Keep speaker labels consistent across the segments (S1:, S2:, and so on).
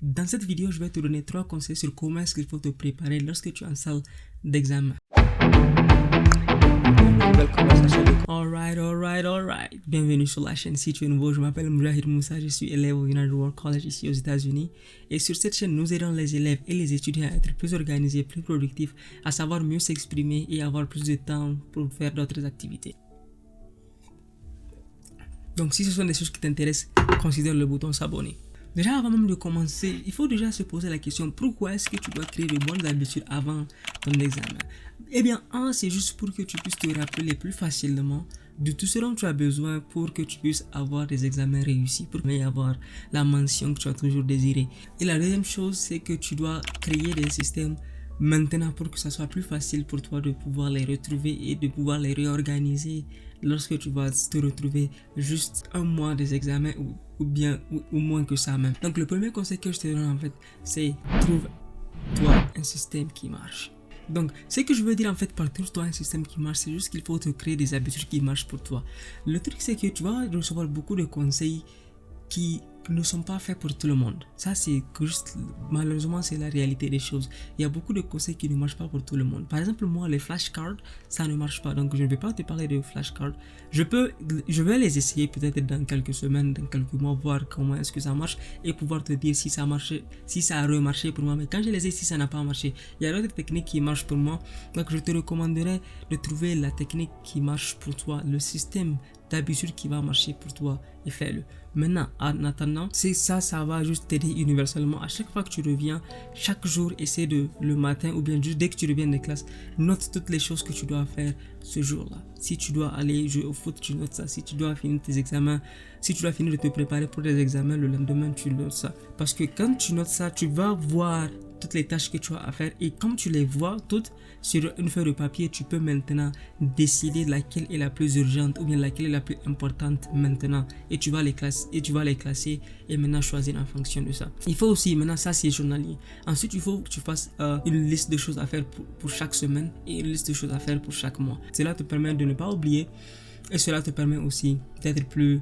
S1: Dans cette vidéo, je vais te donner 3 conseils sur comment est-ce qu'il faut te préparer lorsque tu es en salle d'examen. Alright. Bienvenue sur la chaîne. Si tu es nouveau, je m'appelle Moujahid Moussa, je suis élève au United World College ici aux États-Unis. Et sur cette chaîne, nous aidons les élèves et les étudiants à être plus organisés, plus productifs, à savoir mieux s'exprimer et avoir plus de temps pour faire d'autres activités. Donc si ce sont des choses qui t'intéressent, considère le bouton s'abonner. Déjà avant même de commencer, il faut déjà se poser la question, pourquoi est-ce que tu dois créer de bonnes habitudes avant ton examen? Eh bien, c'est juste pour que tu puisses te rappeler plus facilement de tout ce dont tu as besoin pour que tu puisses avoir des examens réussis, pour avoir la mention que tu as toujours désirée. Et la deuxième chose, c'est que tu dois créer des systèmes maintenant pour que ça soit plus facile pour toi de pouvoir les retrouver et de pouvoir les réorganiser lorsque tu vas te retrouver juste un mois des examens ou moins que ça même. Donc le premier conseil que je te donne en fait, c'est trouve-toi un système qui marche. Donc ce que je veux dire en fait par trouve-toi un système qui marche, c'est juste qu'il faut te créer des habitudes qui marchent pour toi. Le truc c'est que tu vas recevoir beaucoup de conseils qui ne sont pas faits pour tout le monde. Ça c'est juste, malheureusement c'est la réalité des choses. Il y a beaucoup de conseils qui ne marchent pas pour tout le monde. Par exemple moi les flashcards, ça ne marche pas. Donc je ne vais pas te parler de flashcards. Je vais les essayer peut-être dans quelques semaines, dans quelques mois, voir comment est-ce que ça marche et pouvoir te dire si ça marche, si ça a remarché pour moi. Mais quand je les ai, si ça n'a pas marché, il y a d'autres techniques qui marchent pour moi. Donc je te recommanderais de trouver la technique qui marche pour toi, le système d'habitude qui va marcher pour toi et fais-le. Maintenant, en attendant, ça va juste t'aider universellement. À chaque fois que tu reviens, chaque jour, essaie le matin ou bien juste dès que tu reviens des classes, note toutes les choses que tu dois faire ce jour-là. Si tu dois aller jouer au foot, tu notes ça. Si tu dois finir tes examens, si tu dois finir de te préparer pour des examens, le lendemain, tu notes ça. Parce que quand tu notes ça, tu vas voir toutes les tâches que tu as à faire et quand tu les vois toutes sur une feuille de papier, tu peux maintenant décider laquelle est la plus urgente ou bien laquelle est la plus importante maintenant et tu vas les classer et maintenant choisir en fonction de ça. Il faut aussi, maintenant ça c'est journalier. Ensuite il faut que tu fasses une liste de choses à faire pour chaque semaine et une liste de choses à faire pour chaque mois. Cela te permet de ne pas oublier et cela te permet aussi d'être plus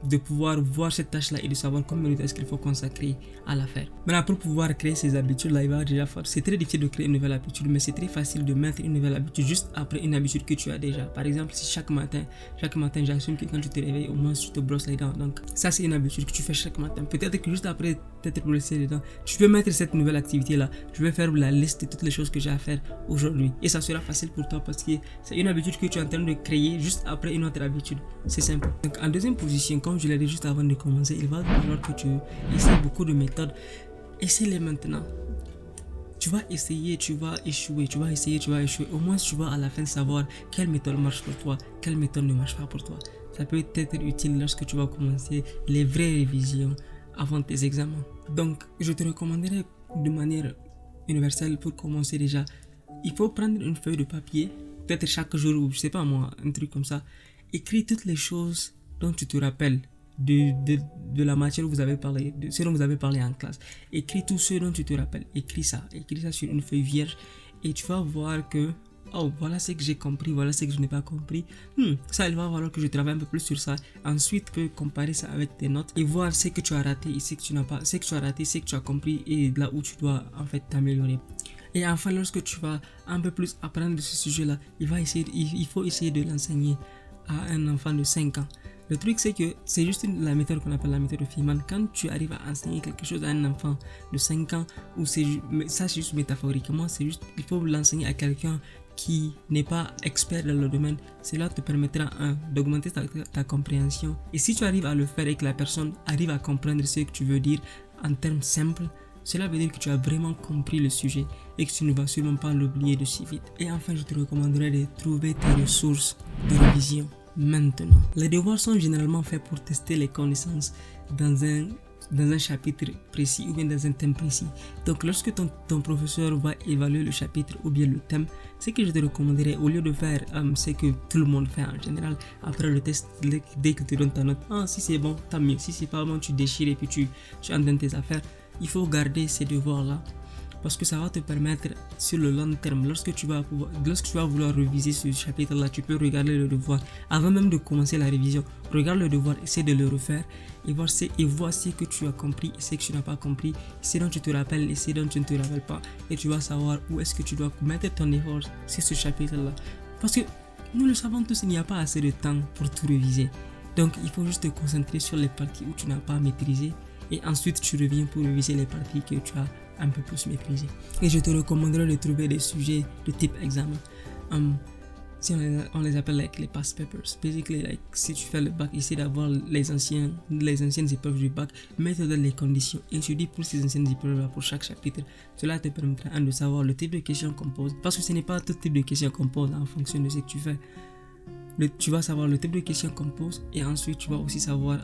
S1: de pouvoir voir cette tâche-là et de savoir combien de temps est-ce qu'il faut consacrer à la faire. Maintenant, pour pouvoir créer ces habitudes-là, il va déjà falloir. C'est très difficile de créer une nouvelle habitude, mais c'est très facile de mettre une nouvelle habitude juste après une habitude que tu as déjà. Par exemple, si chaque matin, j'assume que quand tu te réveilles, au moins tu te brosses les dents. Donc, ça, c'est une habitude que tu fais chaque matin. Peut-être que juste après t'être brossé les dents, tu peux mettre cette nouvelle activité-là. Je vais faire la liste de toutes les choses que j'ai à faire aujourd'hui. Et ça sera facile pour toi parce que c'est une habitude que tu es en train de créer juste après une autre habitude. C'est simple. Donc, en deuxième position, comme je l'ai dit juste avant de commencer, il va falloir que tu essaies beaucoup de méthodes. Essaie-les maintenant. Tu vas essayer, tu vas échouer, tu vas essayer, tu vas échouer. Au moins, tu vas à la fin savoir quelle méthode marche pour toi, quelle méthode ne marche pas pour toi. Ça peut être utile lorsque tu vas commencer les vraies révisions avant tes examens. Donc, je te recommanderais de manière universelle pour commencer déjà. Il faut prendre une feuille de papier, peut-être chaque jour ou je sais pas moi, un truc comme ça. Écris toutes les choses dont tu te rappelles de la matière où vous avez parlé, de ce dont vous avez parlé en classe. Écris tout ce dont tu te rappelles. Écris ça sur une feuille vierge et tu vas voir que voilà ce que j'ai compris, voilà ce que je n'ai pas compris. Ça, il va falloir que je travaille un peu plus sur ça. Ensuite, tu peux comparer ça avec tes notes et voir ce que tu as raté et ce que tu n'as pas, ce que tu as raté, ce que tu as compris et là où tu dois en fait t'améliorer. Et enfin, lorsque tu vas un peu plus apprendre de ce sujet-là, il faut essayer de l'enseigner à un enfant de 5 ans. Le truc c'est que c'est juste la méthode qu'on appelle la méthode de Feynman. Quand tu arrives à enseigner quelque chose à un enfant de 5 ans, ou ça c'est juste métaphoriquement, c'est juste il faut l'enseigner à quelqu'un qui n'est pas expert dans le domaine. Cela te permettra d'augmenter ta compréhension. Et si tu arrives à le faire et que la personne arrive à comprendre ce que tu veux dire en termes simples, cela veut dire que tu as vraiment compris le sujet et que tu ne vas sûrement pas l'oublier de si vite. Et enfin, je te recommanderais de trouver tes ressources de révision maintenant. Les devoirs sont généralement faits pour tester les connaissances dans un chapitre précis ou bien dans un thème précis. Donc lorsque ton professeur va évaluer le chapitre ou bien le thème, ce que je te recommanderais au lieu de faire ce que tout le monde fait en général, après le test, dès que tu donnes ta note, si c'est bon, tant mieux. Si c'est pas bon, tu déchires et puis tu entends tes affaires. Il faut garder ces devoirs là parce que ça va te permettre sur le long terme, lorsque tu vas vouloir réviser ce chapitre-là, tu peux regarder le devoir avant même de commencer la révision. Regarde le devoir, essaie de le refaire et voir ce que tu as compris et ce que tu n'as pas compris, ce dont tu te rappelles et ce dont tu ne te rappelles pas, et tu vas savoir où est-ce que tu dois mettre ton effort sur ce chapitre-là. Parce que nous le savons tous, il n'y a pas assez de temps pour tout réviser. Donc il faut juste te concentrer sur les parties où tu n'as pas maîtrisé et ensuite tu reviens pour réviser les parties que tu as un peu plus maîtrisées. Et je te recommanderais de trouver des sujets de type examen. Si on les appelle les past papers. Basically, si tu fais le bac, essaie d'avoir les anciennes épreuves du bac, mets-toi dans les conditions, étudie pour ces anciennes épreuves-là pour chaque chapitre. Cela te permettra de savoir le type de questions qu'on pose, parce que ce n'est pas tout type de questions qu'on pose en fonction de ce que tu fais. Tu vas savoir le type de questions qu'on pose et ensuite tu vas aussi savoir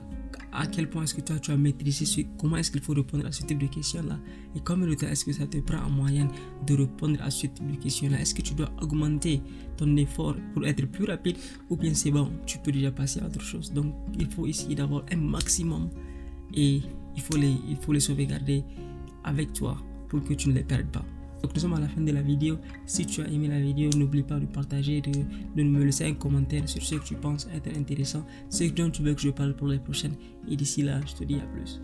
S1: à quel point est-ce que toi tu as maîtrisé comment est-ce qu'il faut répondre à ce type de questions-là et combien de temps est-ce que ça te prend en moyenne de répondre à ce type de questions-là. Est-ce que tu dois augmenter ton effort pour être plus rapide ou bien c'est bon, tu peux déjà passer à autre chose. Donc il faut essayer d'avoir un maximum et il faut les sauvegarder avec toi pour que tu ne les perdes pas. Donc nous sommes à la fin de la vidéo. Si tu as aimé la vidéo, n'oublie pas de partager, de me laisser un commentaire sur ce que tu penses être intéressant, ce dont tu veux que je parle pour les prochaines. Et d'ici là, je te dis à plus.